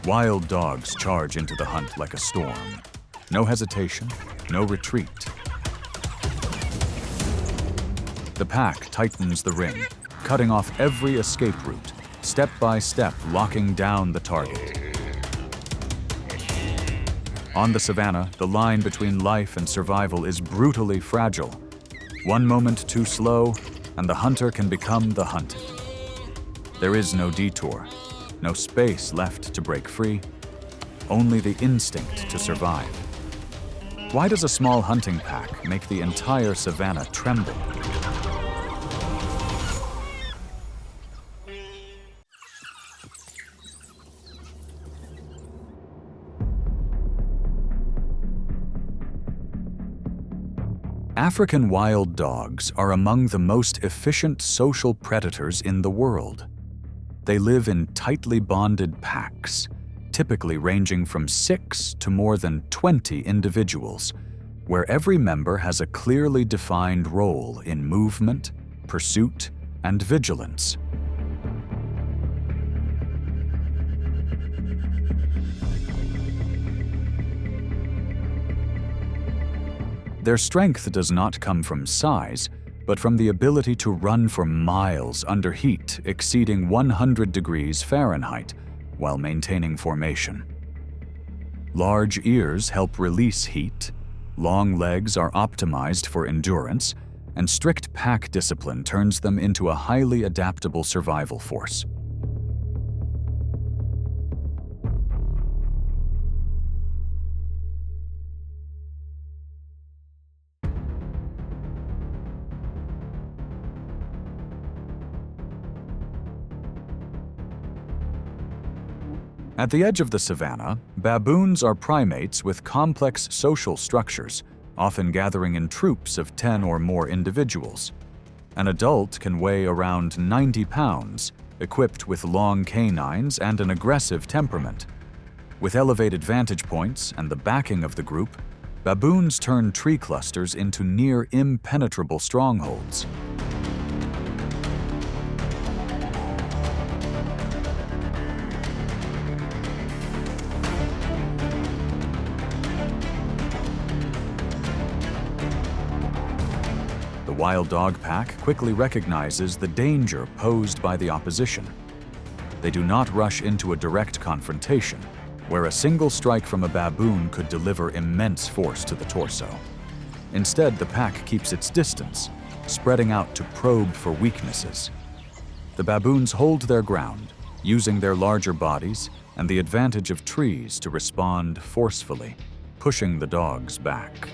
Wild dogs charge into the hunt like a storm. No hesitation, no retreat. The pack tightens the ring, cutting off every escape route, step by step locking down the target. On the savanna, the line between life and survival is brutally fragile. One moment too slow, and the hunter can become the hunted. There is no detour, no space left to break free, only the instinct to survive. Why does a small hunting pack make the entire savanna tremble? African wild dogs are among the most efficient social predators in the world. They live in tightly bonded packs, typically ranging from 6 to more than 20 individuals, where every member has a clearly defined role in movement, pursuit, and vigilance. Their strength does not come from size, but from the ability to run for miles under heat exceeding 100 degrees Fahrenheit while maintaining formation. Large ears help release heat, long legs are optimized for endurance, and strict pack discipline turns them into a highly adaptable survival force. At the edge of the savanna, baboons are primates with complex social structures, often gathering in troops of 10 or more individuals. An adult can weigh around 90 pounds, equipped with long canines and an aggressive temperament. With elevated vantage points and the backing of the group, baboons turn tree clusters into near impenetrable strongholds. The wild dog pack quickly recognizes the danger posed by the opposition. They do not rush into a direct confrontation, where a single strike from a baboon could deliver immense force to the torso. Instead, the pack keeps its distance, spreading out to probe for weaknesses. The baboons hold their ground, using their larger bodies and the advantage of trees to respond forcefully, pushing the dogs back.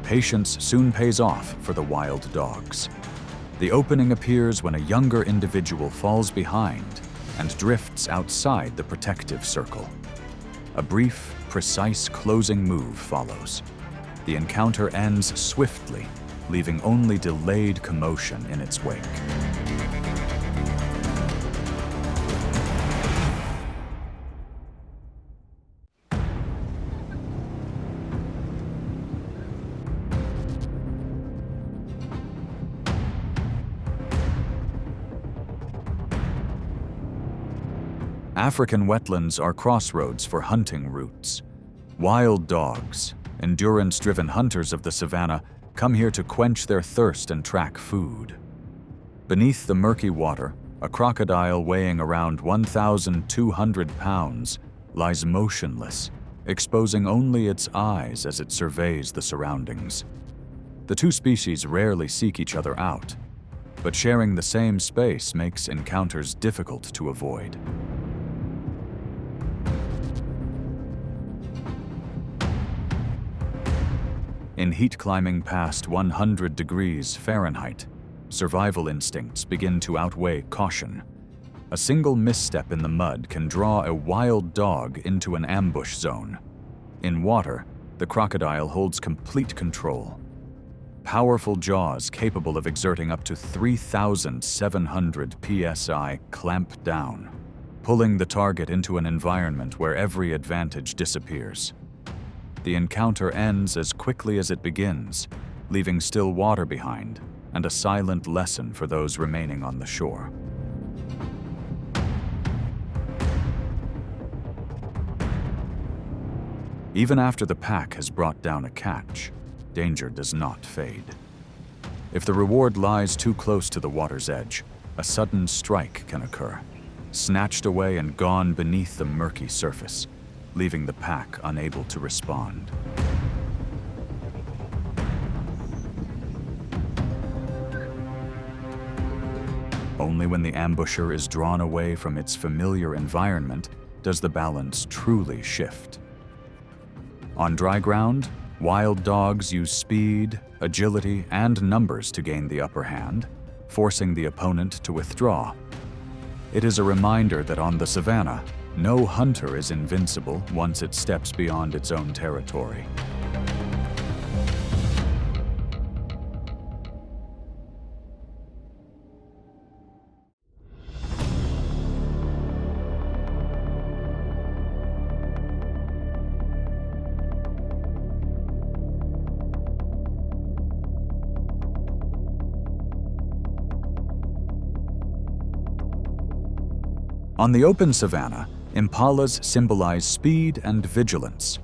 Patience soon pays off for the wild dogs. The opening appears when a younger individual falls behind and drifts outside the protective circle. A brief, precise closing move follows. The encounter ends swiftly, leaving only delayed commotion in its wake. African wetlands are crossroads for hunting routes. Wild dogs, endurance-driven hunters of the savanna, come here to quench their thirst and track food. Beneath the murky water, a crocodile weighing around 1,200 pounds lies motionless, exposing only its eyes as it surveys the surroundings. The two species rarely seek each other out, but sharing the same space makes encounters difficult to avoid. In heat climbing past 100 degrees Fahrenheit, survival instincts begin to outweigh caution. A single misstep in the mud can draw a wild dog into an ambush zone. In water, the crocodile holds complete control. Powerful jaws capable of exerting up to 3,700 psi clamp down, pulling the target into an environment where every advantage disappears. The encounter ends as quickly as it begins, leaving still water behind and a silent lesson for those remaining on the shore. Even after the pack has brought down a catch, danger does not fade. If the reward lies too close to the water's edge, a sudden strike can occur, snatched away and gone beneath the murky surface, leaving the pack unable to respond. Only when the ambusher is drawn away from its familiar environment does the balance truly shift. On dry ground, wild dogs use speed, agility, and numbers to gain the upper hand, forcing the opponent to withdraw. It is a reminder that on the savanna, no hunter is invincible once it steps beyond its own territory. On the open savanna, impalas symbolize speed and vigilance.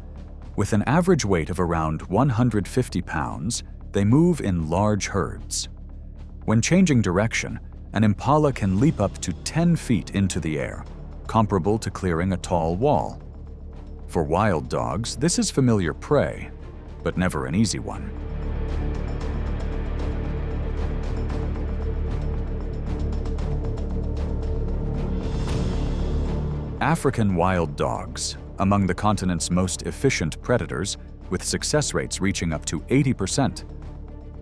With an average weight of around 150 pounds, they move in large herds. When changing direction, an impala can leap up to 10 feet into the air, comparable to clearing a tall wall. For wild dogs, this is familiar prey, but never an easy one. African wild dogs, among the continent's most efficient predators, with success rates reaching up to 80%,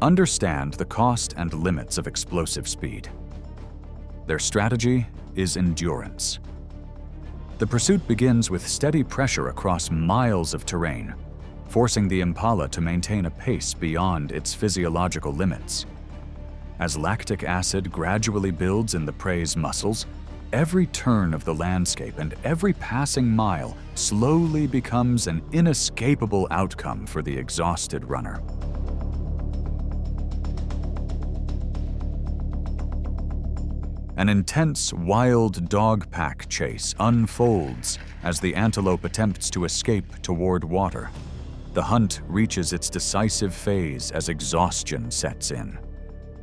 understand the cost and limits of explosive speed. Their strategy is endurance. The pursuit begins with steady pressure across miles of terrain, forcing the impala to maintain a pace beyond its physiological limits. As lactic acid gradually builds in the prey's muscles, every turn of the landscape and every passing mile slowly becomes an inescapable outcome for the exhausted runner. An intense wild dog pack chase unfolds as the antelope attempts to escape toward water. The hunt reaches its decisive phase as exhaustion sets in.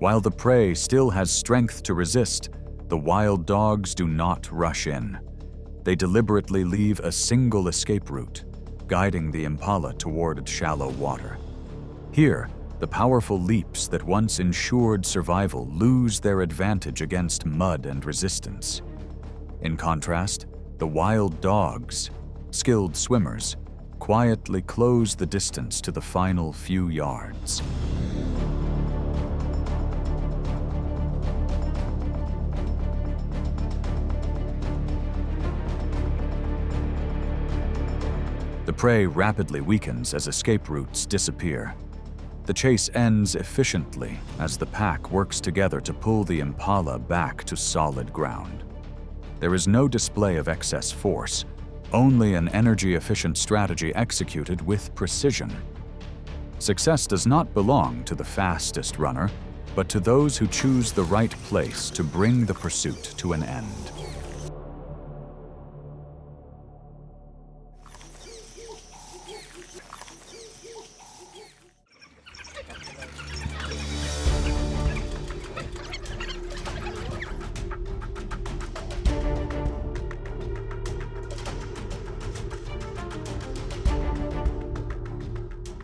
While the prey still has strength to resist, the wild dogs do not rush in. They deliberately leave a single escape route, guiding the impala toward shallow water. Here, the powerful leaps that once ensured survival lose their advantage against mud and resistance. In contrast, the wild dogs, skilled swimmers, quietly close the distance to the final few yards. The prey rapidly weakens as escape routes disappear. The chase ends efficiently as the pack works together to pull the impala back to solid ground. There is no display of excess force, only an energy-efficient strategy executed with precision. Success does not belong to the fastest runner, but to those who choose the right place to bring the pursuit to an end.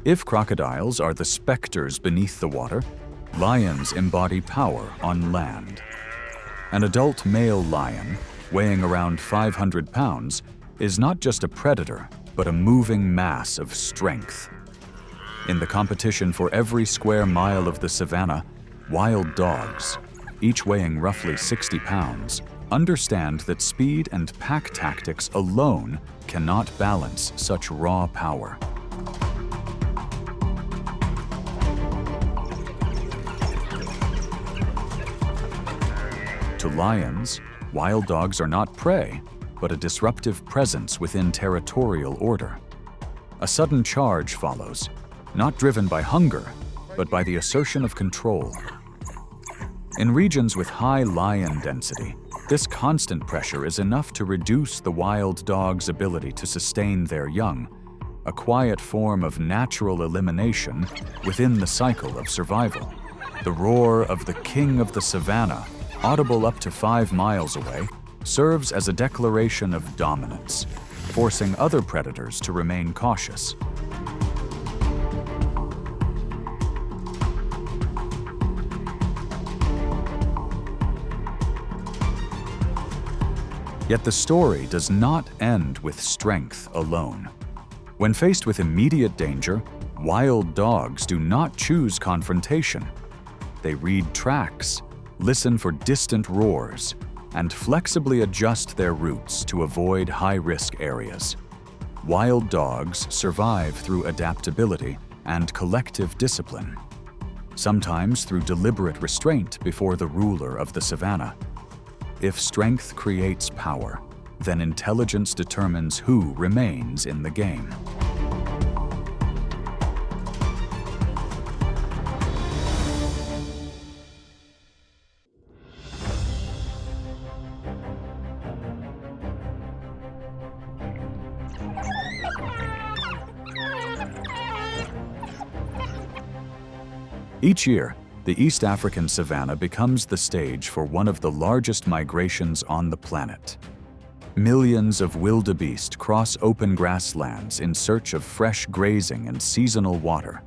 If crocodiles are the specters beneath the water, lions embody power on land. An adult male lion, weighing around 500 pounds, is not just a predator, but a moving mass of strength. In the competition for every square mile of the savanna, wild dogs, each weighing roughly 60 pounds, understand that speed and pack tactics alone cannot balance such raw power. To lions, wild dogs are not prey, but a disruptive presence within territorial order. A sudden charge follows, not driven by hunger, but by the assertion of control. In regions with high lion density, this constant pressure is enough to reduce the wild dog's ability to sustain their young, a quiet form of natural elimination within the cycle of survival. The roar of the king of the savanna, audible up to 5 miles away, serves as a declaration of dominance, forcing other predators to remain cautious. Yet the story does not end with strength alone. When faced with immediate danger, wild dogs do not choose confrontation. They read tracks, listen for distant roars, and flexibly adjust their routes to avoid high-risk areas. Wild dogs survive through adaptability and collective discipline, sometimes through deliberate restraint before the ruler of the savanna. If strength creates power, then intelligence determines who remains in the game. Each year, the East African savanna becomes the stage for one of the largest migrations on the planet. Millions of wildebeest cross open grasslands in search of fresh grazing and seasonal water,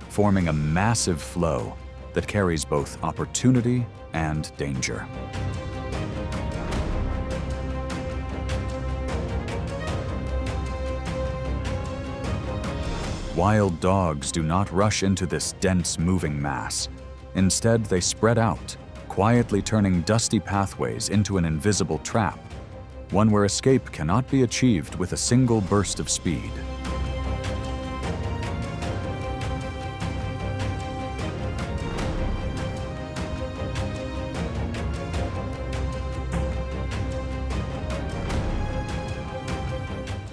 forming a massive flow that carries both opportunity and danger. Wild dogs do not rush into this dense moving mass. Instead, they spread out, quietly turning dusty pathways into an invisible trap, one where escape cannot be achieved with a single burst of speed.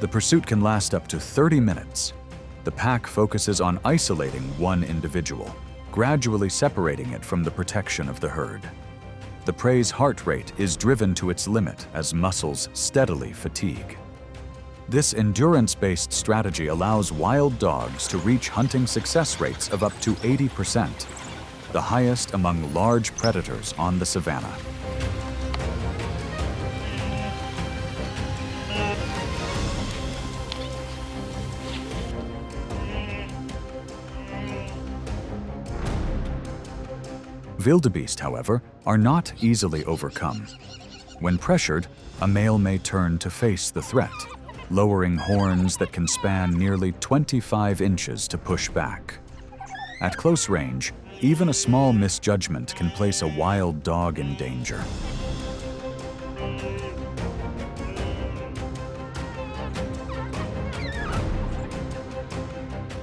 The pursuit can last up to 30 minutes. The pack focuses on isolating one individual, gradually separating it from the protection of the herd. The prey's heart rate is driven to its limit as muscles steadily fatigue. This endurance-based strategy allows wild dogs to reach hunting success rates of up to 80%, the highest among large predators on the savanna. Wildebeest, however, are not easily overcome. When pressured, a male may turn to face the threat, lowering horns that can span nearly 25 inches to push back. At close range, even a small misjudgment can place a wild dog in danger.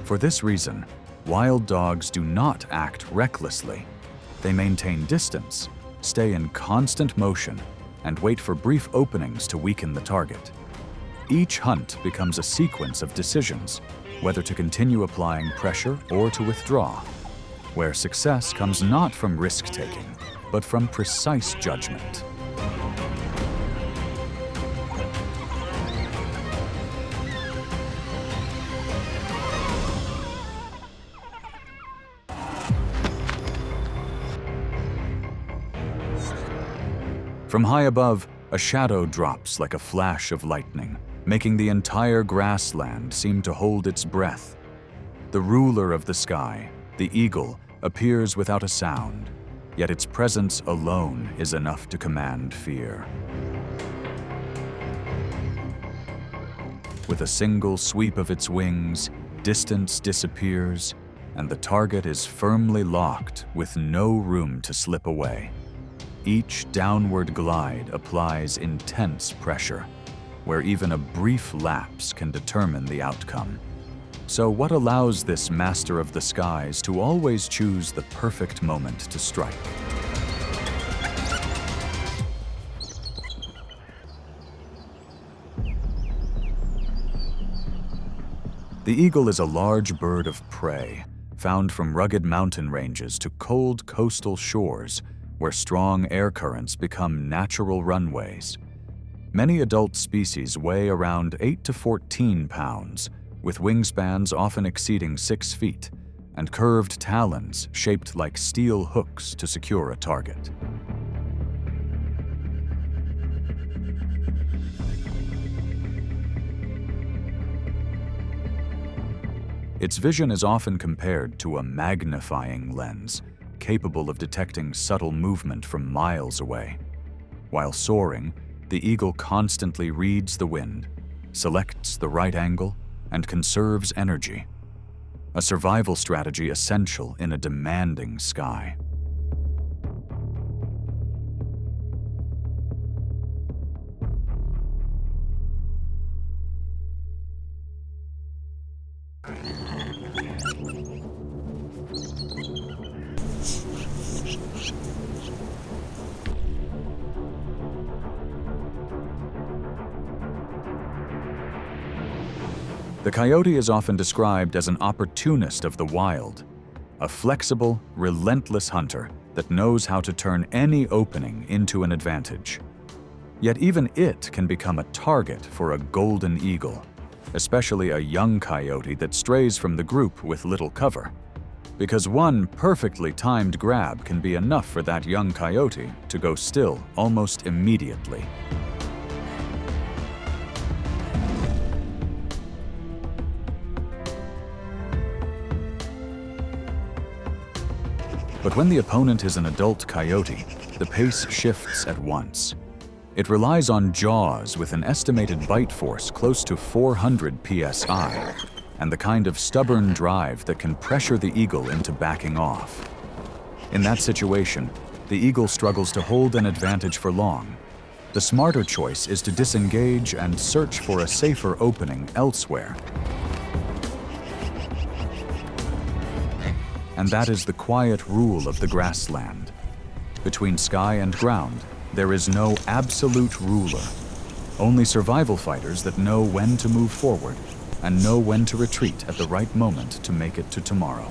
For this reason, wild dogs do not act recklessly. They maintain distance, stay in constant motion, and wait for brief openings to weaken the target. Each hunt becomes a sequence of decisions, whether to continue applying pressure or to withdraw, where success comes not from risk-taking, but from precise judgment. From high above, a shadow drops like a flash of lightning, making the entire grassland seem to hold its breath. The ruler of the sky, the eagle, appears without a sound, yet its presence alone is enough to command fear. With a single sweep of its wings, distance disappears, and the target is firmly locked with no room to slip away. Each downward glide applies intense pressure, where even a brief lapse can determine the outcome. So what allows this master of the skies to always choose the perfect moment to strike? The eagle is a large bird of prey, found from rugged mountain ranges to cold coastal shores where strong air currents become natural runways. Many adult species weigh around 8 to 14 pounds, with wingspans often exceeding 6 feet, and curved talons shaped like steel hooks to secure a target. Its vision is often compared to a magnifying lens, capable of detecting subtle movement from miles away. While soaring, the eagle constantly reads the wind, selects the right angle, and conserves energy, a survival strategy essential in a demanding sky. The coyote is often described as an opportunist of the wild, a flexible, relentless hunter that knows how to turn any opening into an advantage. Yet even it can become a target for a golden eagle, especially a young coyote that strays from the group with little cover, because one perfectly timed grab can be enough for that young coyote to go still almost immediately. But when the opponent is an adult coyote, the pace shifts at once. It relies on jaws with an estimated bite force close to 400 psi, and the kind of stubborn drive that can pressure the eagle into backing off. In that situation, the eagle struggles to hold an advantage for long. The smarter choice is to disengage and search for a safer opening elsewhere. And that is the quiet rule of the grassland. Between sky and ground, there is no absolute ruler. Only survival fighters that know when to move forward and know when to retreat at the right moment to make it to tomorrow.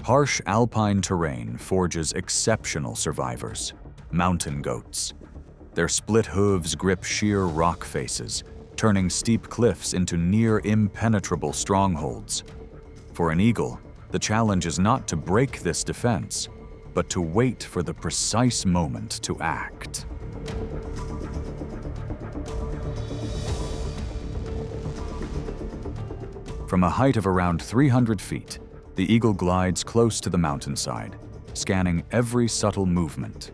Harsh alpine terrain forges exceptional survivors, mountain goats. Their split hooves grip sheer rock faces, turning steep cliffs into near impenetrable strongholds. For an eagle, the challenge is not to break this defense, but to wait for the precise moment to act. From a height of around 300 feet, the eagle glides close to the mountainside, scanning every subtle movement.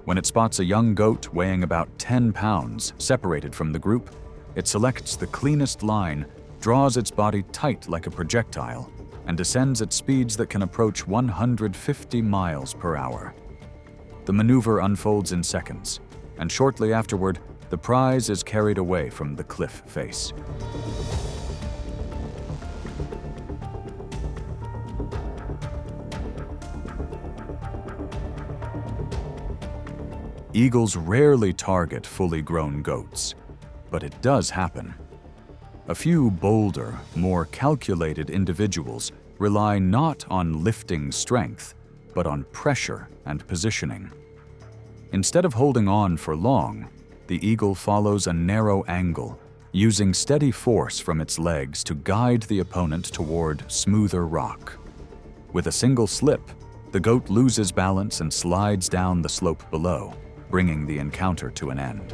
When it spots a young goat weighing about 10 pounds separated from the group, it selects the cleanest line, draws its body tight like a projectile, and descends at speeds that can approach 150 miles per hour. The maneuver unfolds in seconds, and shortly afterward, the prize is carried away from the cliff face. Eagles rarely target fully grown goats, but it does happen. A few bolder, more calculated individuals rely not on lifting strength, but on pressure and positioning. Instead of holding on for long, the eagle follows a narrow angle, using steady force from its legs to guide the opponent toward smoother rock. With a single slip, the goat loses balance and slides down the slope below, bringing the encounter to an end.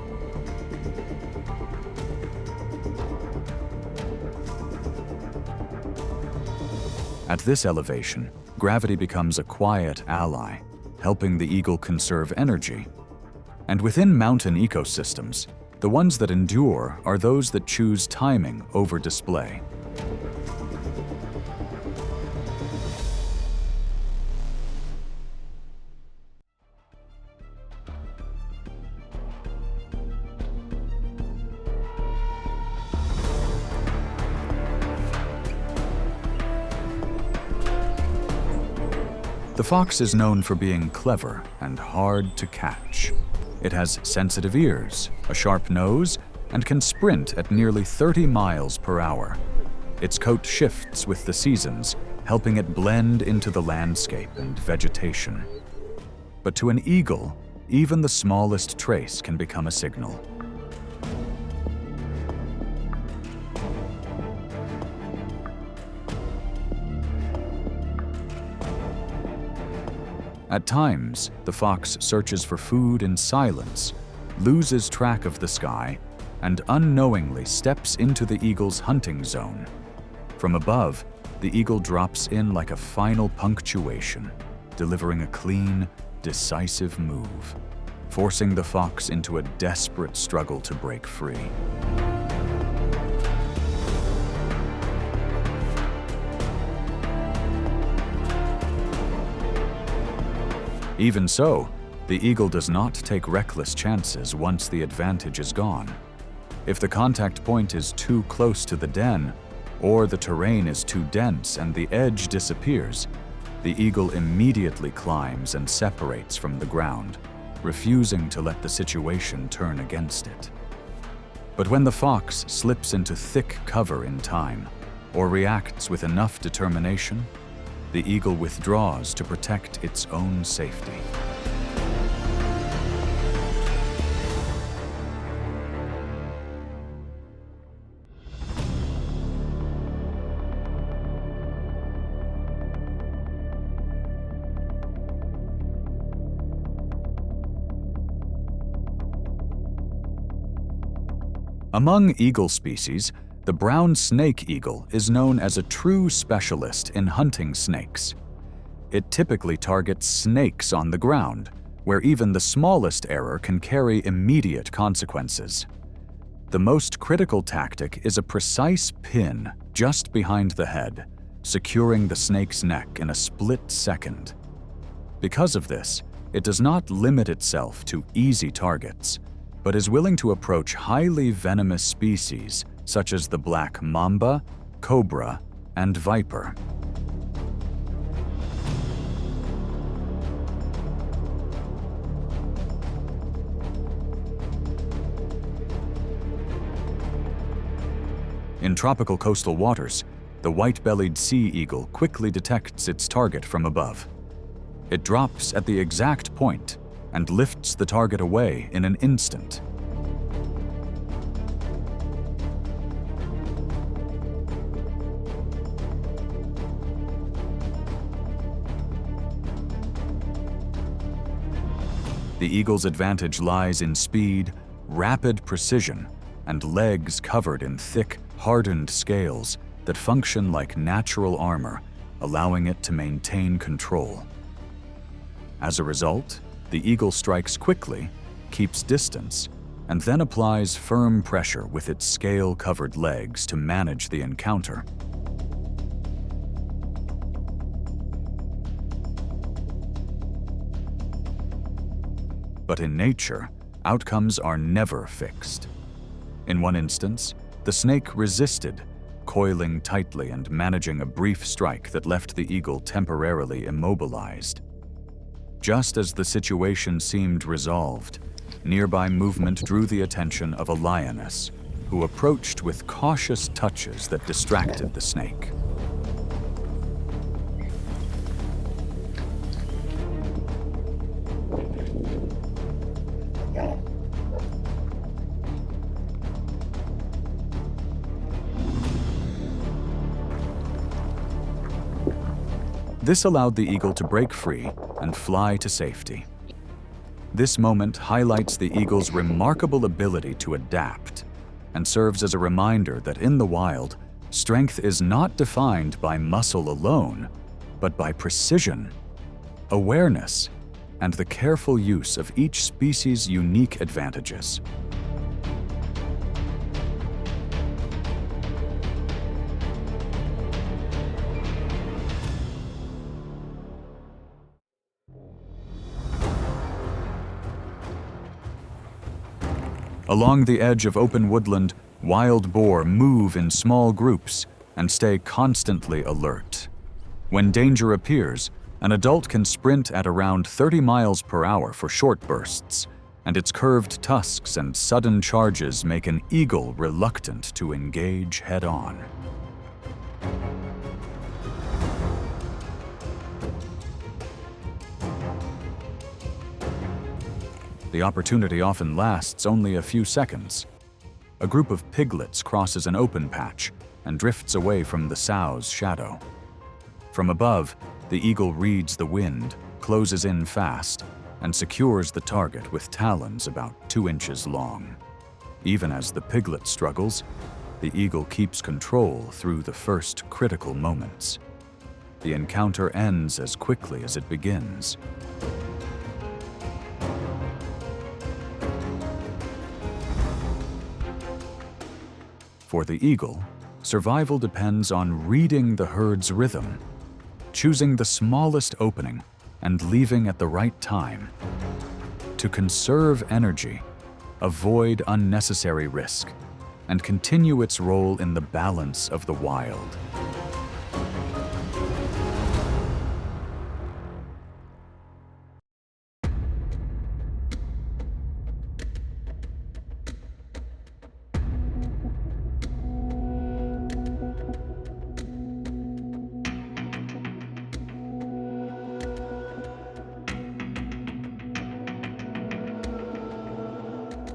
At this elevation, gravity becomes a quiet ally, helping the eagle conserve energy. And within mountain ecosystems, the ones that endure are those that choose timing over display. The fox is known for being clever and hard to catch. It has sensitive ears, a sharp nose, and can sprint at nearly 30 miles per hour. Its coat shifts with the seasons, helping it blend into the landscape and vegetation. But to an eagle, even the smallest trace can become a signal. At times, the fox searches for food in silence, loses track of the sky, and unknowingly steps into the eagle's hunting zone. From above, the eagle drops in like a final punctuation, delivering a clean, decisive move, forcing the fox into a desperate struggle to break free. Even so, the eagle does not take reckless chances once the advantage is gone. If the contact point is too close to the den, or the terrain is too dense and the edge disappears, the eagle immediately climbs and separates from the ground, refusing to let the situation turn against it. But when the fox slips into thick cover in time, or reacts with enough determination, the eagle withdraws to protect its own safety. Among eagle species, the brown snake eagle is known as a true specialist in hunting snakes. It typically targets snakes on the ground, where even the smallest error can carry immediate consequences. The most critical tactic is a precise pin just behind the head, securing the snake's neck in a split second. Because of this, it does not limit itself to easy targets, but is willing to approach highly venomous species such as the black mamba, cobra, and viper. In tropical coastal waters, the white-bellied sea eagle quickly detects its target from above. It drops at the exact point and lifts the target away in an instant. The eagle's advantage lies in speed, rapid precision, and legs covered in thick, hardened scales that function like natural armor, allowing it to maintain control. As a result, the eagle strikes quickly, keeps distance, and then applies firm pressure with its scale-covered legs to manage the encounter. But in nature, outcomes are never fixed. In one instance, the snake resisted, coiling tightly and managing a brief strike that left the eagle temporarily immobilized. Just as the situation seemed resolved, nearby movement drew the attention of a lioness, who approached with cautious touches that distracted the snake. This allowed the eagle to break free and fly to safety. This moment highlights the eagle's remarkable ability to adapt and serves as a reminder that in the wild, strength is not defined by muscle alone, but by precision, awareness, and the careful use of each species' unique advantages. Along the edge of open woodland, wild boar move in small groups and stay constantly alert. When danger appears, An adult can sprint at around 30 miles per hour for short bursts, and its curved tusks and sudden charges make an eagle reluctant to engage head-on. The opportunity often lasts only a few seconds. A group of piglets crosses an open patch and drifts away from the sow's shadow. From above, the eagle reads the wind, closes in fast, and secures the target with talons about 2 inches long. Even as the piglet struggles, the eagle keeps control through the first critical moments. The encounter ends as quickly as it begins. For the eagle, survival depends on reading the herd's rhythm, choosing the smallest opening and leaving at the right time. To conserve energy, avoid unnecessary risk, and continue its role in the balance of the wild.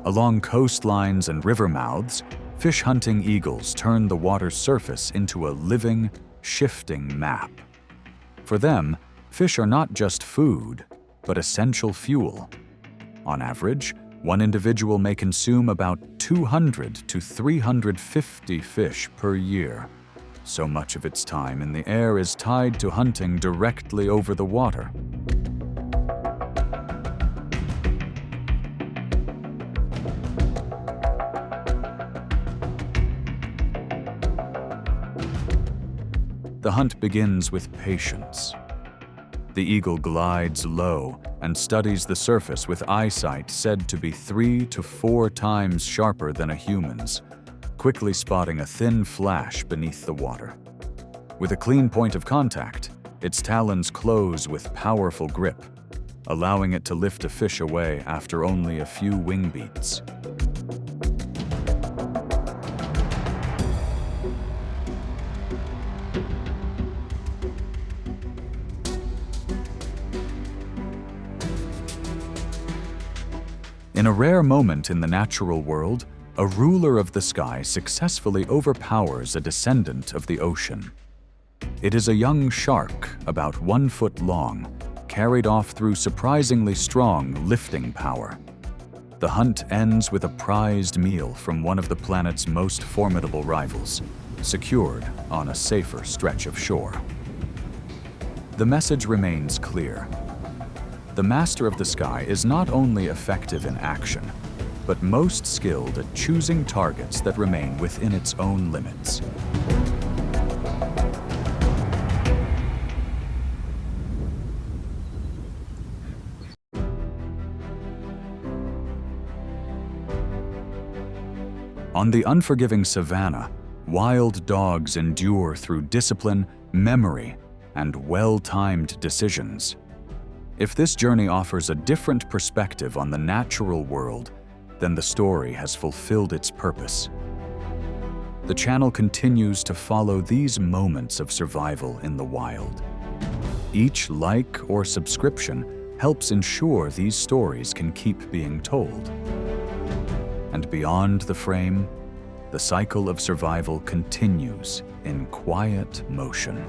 Along coastlines and river mouths, fish-hunting eagles turn the water's surface into a living, shifting map. For them, fish are not just food, but essential fuel. On average, one individual may consume about 200 to 350 fish per year. So much of its time in the air is tied to hunting directly over the water. The hunt begins with patience. The eagle glides low and studies the surface with eyesight said to be 3 to 4 times sharper than a human's, quickly spotting a thin flash beneath the water. With a clean point of contact, its talons close with powerful grip, allowing it to lift a fish away after only a few wing beats. In a rare moment in the natural world, a ruler of the sky successfully overpowers a descendant of the ocean. It is a young shark, about 1 foot long, carried off through surprisingly strong lifting power. The hunt ends with a prized meal from one of the planet's most formidable rivals, secured on a safer stretch of shore. The message remains clear. The master of the sky is not only effective in action, but most skilled at choosing targets that remain within its own limits. On the unforgiving savanna, wild dogs endure through discipline, memory, and well-timed decisions. If this journey offers a different perspective on the natural world, then the story has fulfilled its purpose. The channel continues to follow these moments of survival in the wild. Each like or subscription helps ensure these stories can keep being told. And beyond the frame, the cycle of survival continues in quiet motion.